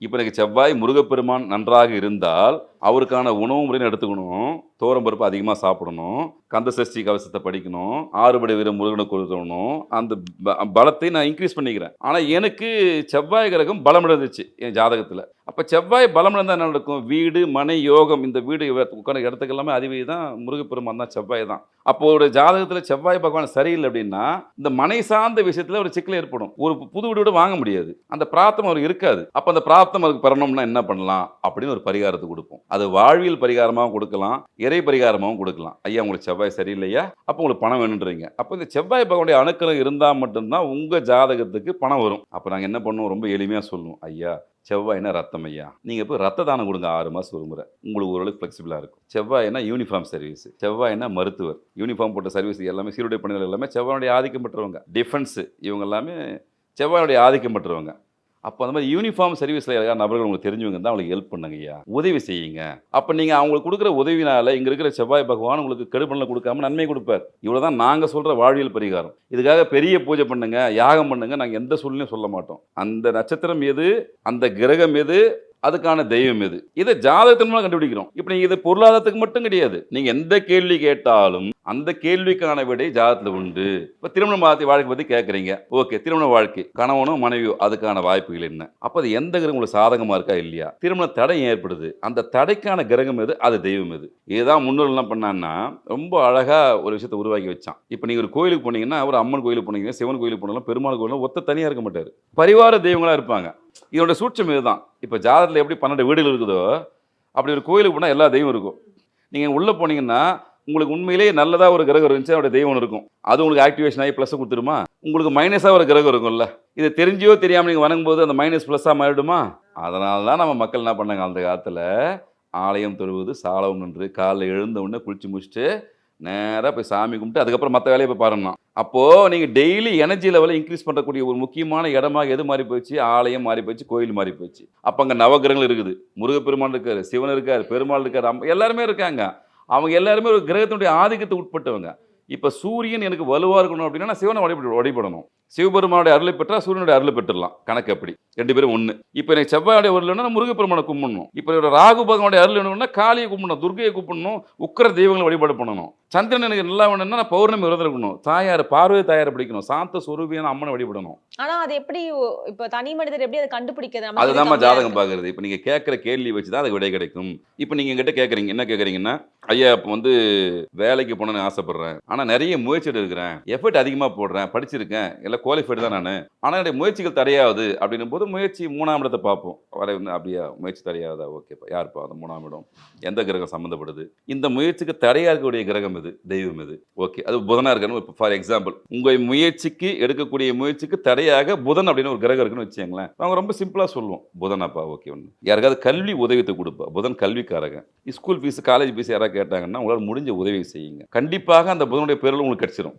இப்ப எனக்கு செவ்வாய் முருகப்பெருமான் நன்றாக இருந்தால், அவருக்கான உணவு முறைன்னு எடுத்துக்கணும். துவரம் பருப்பு அதிகமா சாப்பிடணும். கந்த சஷ்டி கவசத்த படிக்கணும். ஆறுபடை வீர முருகனுக்கு கொடுக்கணும். அந்த பலத்தை நான் இன்கிரீஸ் பண்ணிக்கிறேன். ஆனா எனக்கு செவ்வாய் கிரகம் பலம் இழந்துச்சு என் ஜாதகத்துல. அப்ப செவ்வாய் பலம் இழந்தா என்ன நடக்கும்? வீடு, மனை, யோகம் இந்த வீடு உட்கார்ந்த இடத்துக்கு எல்லாமே அதிபதி தான் முருகப்பெருமான் தான், செவ்வாய் தான். அப்போ ஒரு ஜாதகத்துல செவ்வாய் பகவான் சரியில்ல அப்படின்னா, இந்த மனை சார்ந்த விஷயத்துல ஒரு சிக்கல் ஏற்படும். ஒரு புது வீடு கூட வாங்க முடியாது. அந்த பிராப்தம் அவருக்கு இருக்காது. அப்ப அந்த பிராப்தம் அவருக்கு பெறணும்னா என்ன பண்ணலாம்? அப்படின்னு ஒரு பரிகாரத்த குடுப்போம். அது வாழ்வியல் பரிகாரமாவும் குடுக்கலாம். இறை பரிகாரமாவும் குடுக்கலாம். ஐயா உங்களுக்கு செவ்வாய் சரியில்லையா? அப்ப உங்களுக்கு பணம் வேணுன்றீங்க. அப்ப இந்த செவ்வாய் பகவானுடைய அனுக்கிரகம் இருந்தா மட்டும் தான் உங்க ஜாதகத்துக்கு பணம் வரும். அப்ப நாங்க என்ன பண்ணுவோம்? ரொம்ப எளிமையா சொல்லுவோம். ஐயா செவ்வாய்னா ரத்தம் ஐயா. நீங்க போய் ரத்த தானம் கொடுங்க 6 மாசம் ஒரு முறை. உங்களுக்கு ஓரளவுக்கு ஃப்ளெக்சிபிளா இருக்கும். செவ்வாய்னா யூனிஃபார்ம் சர்வீஸ். செவ்வாய்னா மருத்துவர். யூனிஃபார்ம் போட்ட சர்வீஸ் எல்லாமே சீருடை பணிகள் எல்லாமே செவ்வாயுடைய ஆதிக்கம் பெற்றவங்க. டிஃபென்ஸ் இவங்க எல்லாமே செவ்வாயுடைய ஆதிக்கம் பெற்றவங்க. அப்போ அந்த மாதிரி யூனிஃபார்ம் சர்வீஸ்ல யாராவது நபர்கள் உங்களுக்கு தெரிஞ்சவங்க இருந்தால் அவங்களுக்கு ஹெல்ப் பண்ணுங்க ஐயா. உதவி செய்யுங்க. அப்போ நீங்க அவங்களுக்கு கொடுக்குற உதவினால இங்க இருக்கிற செவ்வாய் பகவான் உங்களுக்கு கெடுபலனை கொடுக்காம நன்மை கொடுப்பார். இவ்வளவுதான் நாங்க சொல்ற வாழ்வியல் பரிகாரம். இதுக்காக பெரிய பூஜை பண்ணுங்க, யாகம் பண்ணுங்க, நாங்க எந்த சூழ்நிலையும் சொல்ல மாட்டோம். அந்த நட்சத்திரம் எது, அந்த கிரகம் எது, அதுக்கான தெய்வம் எது, இதை ஜாதகத்தின் மூலம் கண்டுபிடிக்கிறோம். இப்ப நீங்க இது பொருளாதாரத்துக்கு மட்டும் கிடையாது. நீங்க எந்த கேள்வி கேட்டாலும் அந்த கேள்விக்கான விடை ஜாதகத்துல உண்டு. இப்ப திருமண வாழ்க்கை பத்தி கேட்கறீங்க. ஓகே, திருமண வாழ்க்கை கணவனோ மனைவியோ அதுக்கான வாய்ப்புகள் என்ன? அப்ப அது எந்த கிரகம் உங்களுக்கு சாதகமா இருக்கா இல்லையா? திருமண தடை ஏற்படுது, அந்த தடைக்கான கிரகம் எது, அது தெய்வம் எது? இதுதான் முன்னோர்கள் என்ன பண்ணான்னா ரொம்ப அழகா ஒரு விஷயத்தை உருவாக்கி வச்சான். இப்ப நீங்க ஒரு கோயிலுக்கு போனீங்கன்னா, ஒரு அம்மன் கோயிலுக்கு போனீங்கன்னா, சிவன் கோயிலுக்கு போனாலும், பெருமாள் கோயிலும் ஒத்த தனியா இருக்க மாட்டாரு. பரிவார தெய்வங்களா இருப்பாங்க. இதோட சூட்சம் இதுதான். இப்ப ஜாதகத்துல எப்படி 12 வீடுகள் இருக்குதோ, அப்படி ஒரு கோயிலுக்கு போனா எல்லா தெய்வம் இருக்கும். நீங்க உள்ள போனீங்கன்னா, உங்களுக்கு உண்மையிலேயே நல்லதா ஒரு கிரகம் இருந்துச்சு, அதோட தெய்வம் ஒண்ணு இருக்கும். அது உங்களுக்கு ஆக்டிவேஷன் ஆகி பிளஸ் குடுத்துருமா? உங்களுக்கு மைனஸா ஒரு கிரகம் இருக்கும்ல. இத தெரிஞ்சோ தெரியாம நீங்க வணங்கும்போது அந்த மைனஸ் பிளஸ்ஸா மாறிடுமா? அதனால தான் நம்ம மக்கள் என்ன பண்ணாங்க அந்த காலத்துல, ஆலயம் தொழுவது சாலவும் நன்று. காலைல எழுந்த உடனே குளிச்சு முடிச்சுட்டு, நேரா போய் சாமி கும்பிட்டு அதுக்கப்புறம் மத்த வேலைய போய் பாருங்கண்ணாம். அப்போ நீங்க டெய்லி எனர்ஜி லெவல இன்கிரீஸ் பண்ணக்கூடிய ஒரு முக்கியமான இடமா எது மாறி போச்சு? ஆலயம் மாறி போச்சு, கோயில் மாறி போச்சு. அப்ப அங்க நவகிரகங்கள் இருக்குது. முருகப்பெருமான் இருக்காரு, சிவன் இருக்காரு, பெருமாள் இருக்காரு, எல்லாருமே இருக்காங்க. அவங்க எல்லாருமே ஒரு கிரகத்தினுடைய ஆதிக்கத்துக்கு உட்பட்டவங்க. இப்ப சூரியன் எனக்கு வலுவா இருக்கணும் அப்படின்னா, நான் சிவனை வழிபடணும். சிவபெருமானுடைய அருளை பெற்றா சூரியனுடைய அருளை பெற்றுடலாம். கணக்கு அப்படி. 2 பேரும் ஒண்ணு. இப்ப எனக்கு செவ்வாயுடைய அருள் வேணும்னா முருகப்பெருமானை கும்பிடணும். இப்ப ராகு பகவானுடைய அருள் வேணும்னா காளியை கும்பிடணும், துர்க்கையை கும்பிடணும், உக்கிர தெய்வங்களை வழிபாடு பண்ணணும். சந்திரன் எனக்கு நல்லா வேணும்னா நான் பௌர்ணமி விரதம் இருக்கணும். தாயார் பார்வதி தாயாரை பிடிக்கணும். சாந்த சொரூபியான அம்மனை வழிபடணும். ஆனா அது எப்படி இப்ப தனி மனிதர் எப்படி அத கண்டுபிடிக்கிறது? நமக்கு இது அதுதாம்மா கம்மியா ஜாதகம் இருக்கு. பார்க்கறது. இப்ப நீங்க கேட்கிற கேள்வி வச்சு தான் அதுக்கு விடை கிடைக்கும். இப்ப நீங்க என்கிட்ட கேட்கறீங்க. என்ன கேட்கறீங்கன்னா, ஐயா இப்ப வேலைக்கு போணும்னு ஆசைப்படுறேன். ஆனா நெறைய முயற்சிட்டு இருக்கிறேன். எஃபோர்ட் அதிகமா போடுறேன். படிச்சிருக்கேன். எல்லாம் குவாலிஃபைடு தான் நானு. ஆனா என்னுடைய முயற்சிகள் தடையாகுது அப்படின்னும்போது முயற்சி 3ஆம் இடத்த பார்ப்போம். அப்படியா முயற்சி தடையாகுதா? ஓகேப்பா. யாருப்பா அந்த 3ஆம் இடம்? எந்த கிரகம் சம்மந்தப்படுது? இந்த முயற்சிக்கு தடையா இருக்கக்கூடிய கிரகம் எது? தெய்வம் எது? ஓகே. அது புதனா இருக்கணும். இப்ப ஃபார் எக்ஸாம்பிள் உங்க முயற்சிக்கு எடுக்கக்கூடிய முயற்சிக்கு தடையாக புதன் அப்படின்னு ஒரு கிரகம் இருக்குன்னு வச்சுக்கங்களேன். நாங்க ரொம்ப சிம்பிளா சொல்லுவோம். புதனாப்பா ஓகே ஒண்ணு. யாருக்காவது கல்வி உதவித்த குடுப்பா. புதன் கல்விக்காரகன். ஸ்கூல் ஃபீஸ், காலேஜ் ஃபீஸ் யாராவது கேட்டாங்கன்னா, உங்களால முடிஞ்ச உதவி செய்யுங்க. கண்டிப்பாக அந்த புதனுடைய பேரருள் உங்களுக்கு கிடைச்சிரும்.